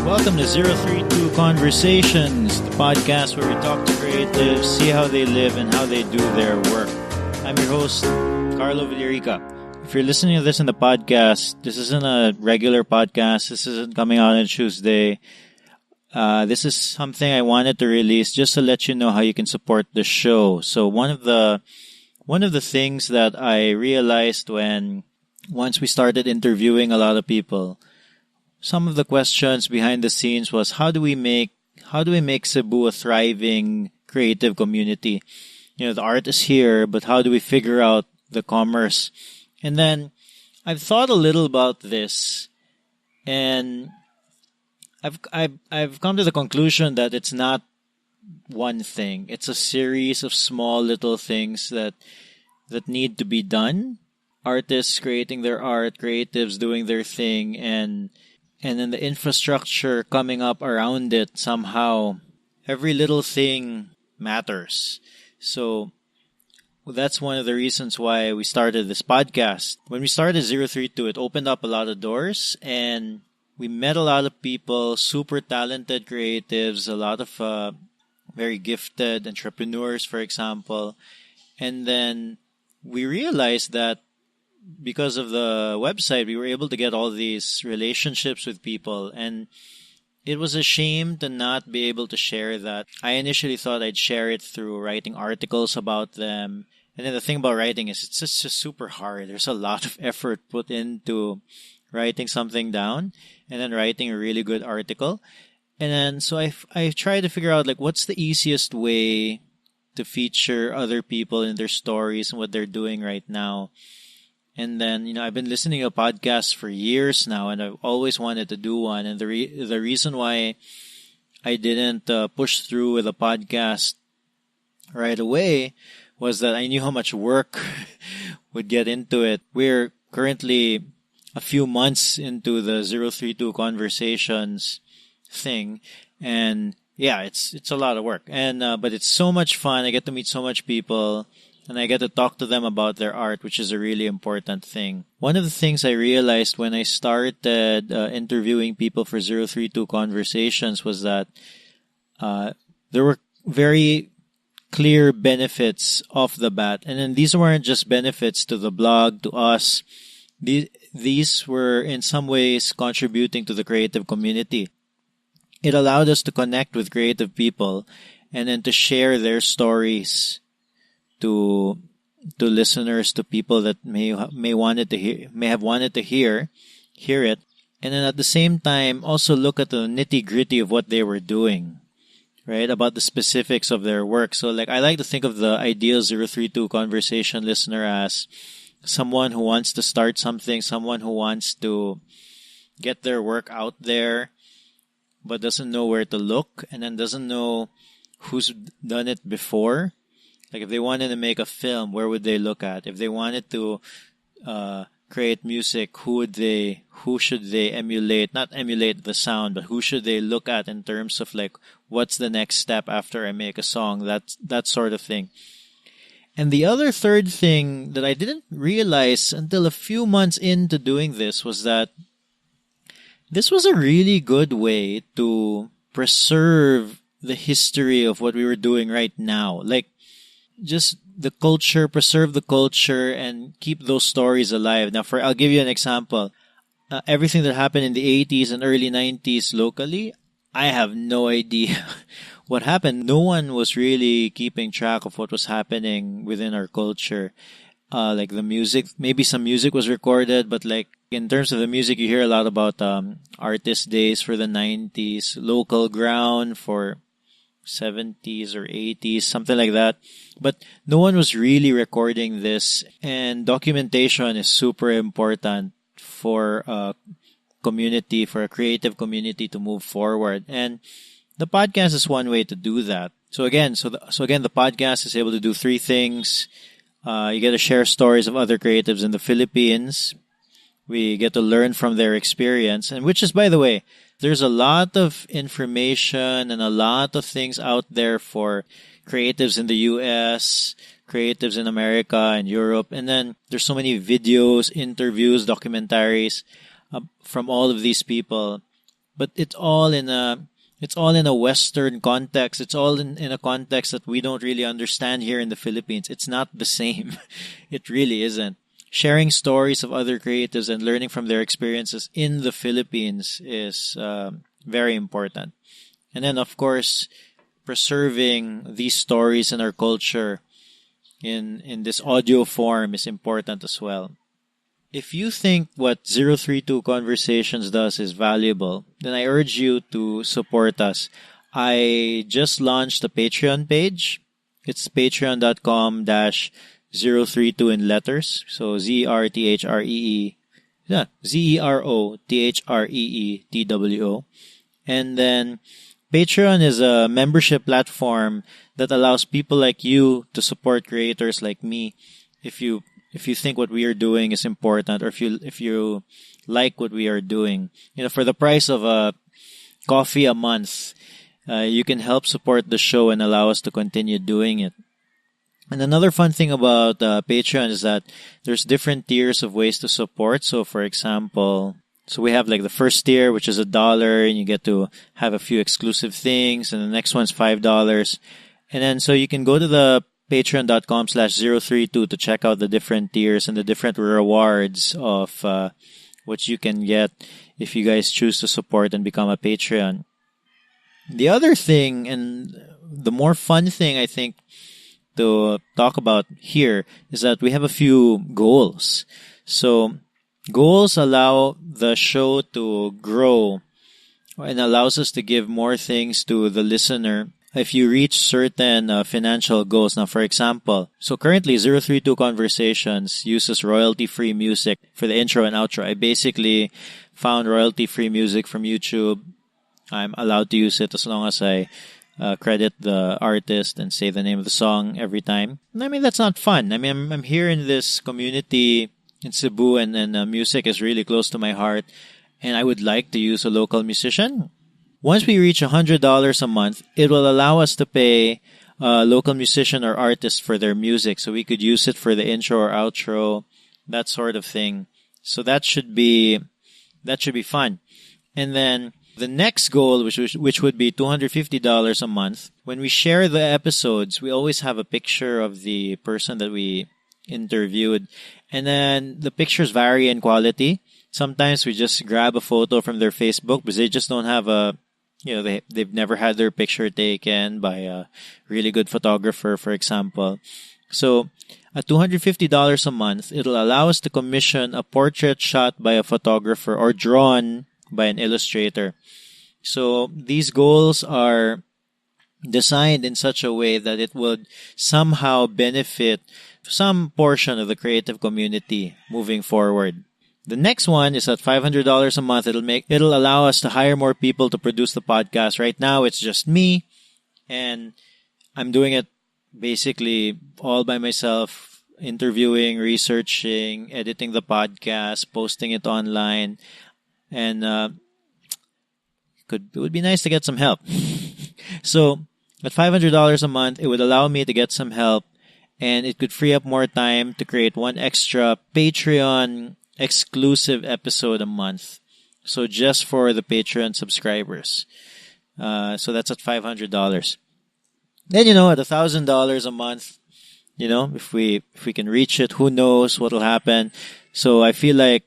Welcome to Zerothreetwo Conversations, the podcast where we talk to creatives, see how they live and how they do their work. I'm your host, Carlo Villarica. If you're listening to this in the podcast, this isn't a regular podcast. This isn't coming out on Tuesday. This is something I wanted to release just to let you know how you can support the show. So one of the things that I realized once we started interviewing a lot of people, some of the questions behind the scenes was how do we make Cebu a thriving creative community? You know, the art is here, but how do we figure out the commerce? And then I've thought a little about this, and I've come to the conclusion that it's not one thing. It's a series of small little things that need to be done. Artists creating their art, creatives doing their thing, and then the infrastructure coming up around it somehow. Every little thing matters. So that's one of the reasons why we started this podcast. When we started Zerothreetwo, it opened up a lot of doors, and we met a lot of people, super talented creatives, a lot of very gifted entrepreneurs, for example. And then we realized that because of the website, we were able to get all these relationships with people, and it was a shame to not be able to share that. I initially thought I'd share it through writing articles about them. And then the thing about writing is it's just super hard. There's a lot of effort put into writing something down and then writing a really good article. And then so I tried to figure out what's the easiest way to feature other people in their stories and what they're doing right now. And then, I've been listening to podcasts for years now, and I've always wanted to do one. And the reason why I didn't push through with a podcast right away was that I knew how much work would get into it. We're currently a few months into the Zerothreetwo Conversations thing, and yeah, it's a lot of work. And but it's so much fun. I get to meet so much people, and I get to talk to them about their art, which is a really important thing. One of the things I realized when I started interviewing people for Zerothreetwo Conversations was that there were very clear benefits off the bat. And then these weren't just benefits to the blog, to us. These were in some ways contributing to the creative community. It allowed us to connect with creative people and then to share their stories to listeners, to people that may have wanted to hear it, and then at the same time also look at the nitty-gritty of what they were doing, right? About the specifics of their work. So I like to think of the ideal Zerothreetwo Conversation listener as someone who wants to start something, someone who wants to get their work out there, but doesn't know where to look, and then doesn't know who's done it before. If they wanted to make a film, where would they look at? If they wanted to create music, who should they emulate? Not emulate the sound, but who should they look at in terms of what's the next step after I make a song? That sort of thing. And the other third thing that I didn't realize until a few months into doing this was that this was a really good way to preserve the history of what we were doing right now. Just the culture, preserve the culture and keep those stories alive. Now, I'll give you an example. Everything that happened in the 80s and early 90s locally, I have no idea what happened. No one was really keeping track of what was happening within our culture. The music, maybe some music was recorded, but in terms of the music, you hear a lot about artist days for the 90s, local ground for 70s or 80s, something like that. But no one was really recording this, and documentation is super important for a community, for a creative community to move forward. And the podcast is one way to do that. So again, the podcast is able to do three things. You get to share stories of other creatives in the Philippines. We get to learn from their experience, and which is, by the way, there's a lot of information and a lot of things out there for creatives in the US, creatives in America and Europe. And then there's so many videos, interviews, documentaries from all of these people. but it's all in a Western context. It's all in a context that we don't really understand here in the Philippines. It's not the same. It really isn't. Sharing stories of other creatives and learning from their experiences in the Philippines is very important. And then, of course, preserving these stories in our culture in this audio form is important as well. If you think what 032 Conversations does is valuable, then I urge you to support us. I just launched a Patreon page. It's patreon.com/032 in letters. So ZEROTHREE. Yeah, ZEROTHREETWO. And then Patreon is a membership platform that allows people like you to support creators like me. If you think what we are doing is important, or if you like what we are doing, for the price of a coffee a month, you can help support the show and allow us to continue doing it. And another fun thing about Patreon is that there's different tiers of ways to support. So, for example, we have like the first tier, which is $1, and you get to have a few exclusive things, and the next one's $5, and then so you can go to the patreon.com/032 to check out the different tiers and the different rewards of what you can get if you guys choose to support and become a Patreon. The other thing, and the more fun thing I think to talk about here, is that we have a few goals. So goals allow the show to grow and allows us to give more things to the listener if you reach certain financial goals. Now, for example, so currently 032 Conversations uses royalty-free music for the intro and outro. I basically found royalty-free music from YouTube. I'm allowed to use it as long as I credit the artist and say the name of the song every time. And I mean, that's not fun. I mean, I'm here in this community in Cebu, and music is really close to my heart, and I would like to use a local musician. Once we reach $100 a month, it will allow us to pay a local musician or artist for their music, so we could use it for the intro or outro, that sort of thing. So that should be fun. And then the next goal, which would be $250 a month, when we share the episodes, we always have a picture of the person that we interviewed, and then the pictures vary in quality. Sometimes we just grab a photo from their Facebook because they just don't have they've never had their picture taken by a really good photographer, for example. So at $250 a month, it'll allow us to commission a portrait shot by a photographer or drawn by an illustrator. So these goals are designed in such a way that it would somehow benefit some portion of the creative community moving forward. The next one is at $500 a month. It'll allow us to hire more people to produce the podcast. Right now, it's just me, and I'm doing it basically all by myself, interviewing, researching, editing the podcast, posting it online, and it would be nice to get some help. So at $500 a month, it would allow me to get some help, and it could free up more time to create one extra Patreon exclusive episode a month. So just for the Patreon subscribers. So that's at $500. Then, at $1,000 a month, if we can reach it, who knows what will happen. So I feel like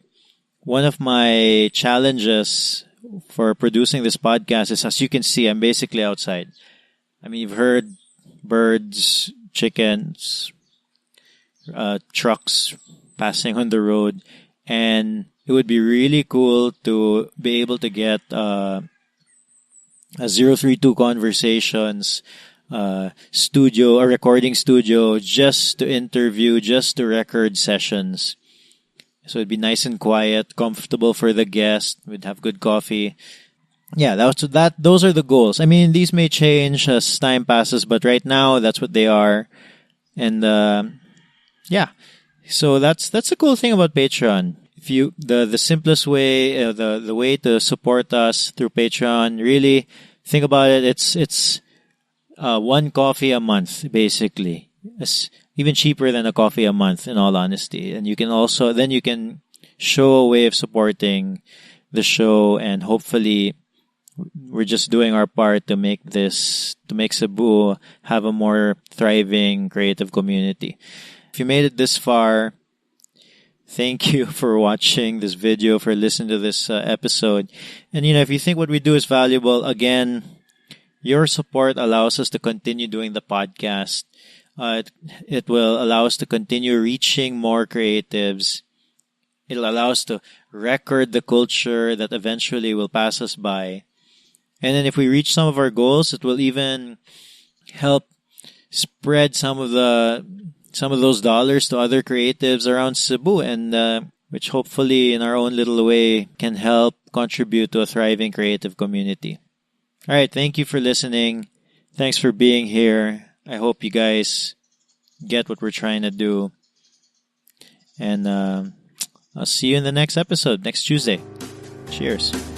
one of my challenges for producing this podcast is, as you can see, I'm basically outside. I mean, you've heard birds, chickens, trucks passing on the road. And it would be really cool to be able to get a 032 Conversations studio, a recording studio, just to interview, just to record sessions. So it'd be nice and quiet, comfortable for the guest. We'd have good coffee. Yeah, those are the goals. I mean, these may change as time passes, but right now that's what they are. And yeah. So that's the cool thing about Patreon. If the simplest way, the way to support us through Patreon, really think about it. It's one coffee a month, basically. It's even cheaper than a coffee a month, in all honesty. And you can show a way of supporting the show and hopefully we're just doing our part to make Cebu have a more thriving creative community. If you made it this far, thank you for watching this video, for listening to this episode. And if you think what we do is valuable, again, your support allows us to continue doing the podcast. It will allow us to continue reaching more creatives. It'll allow us to record the culture that eventually will pass us by. And then if we reach some of our goals, it will even help spread some of those dollars to other creatives around Cebu, and which hopefully in our own little way can help contribute to a thriving creative community. All right, thank you for listening. Thanks for being here. I hope you guys get what we're trying to do. And I'll see you in the next episode, next Tuesday. Cheers.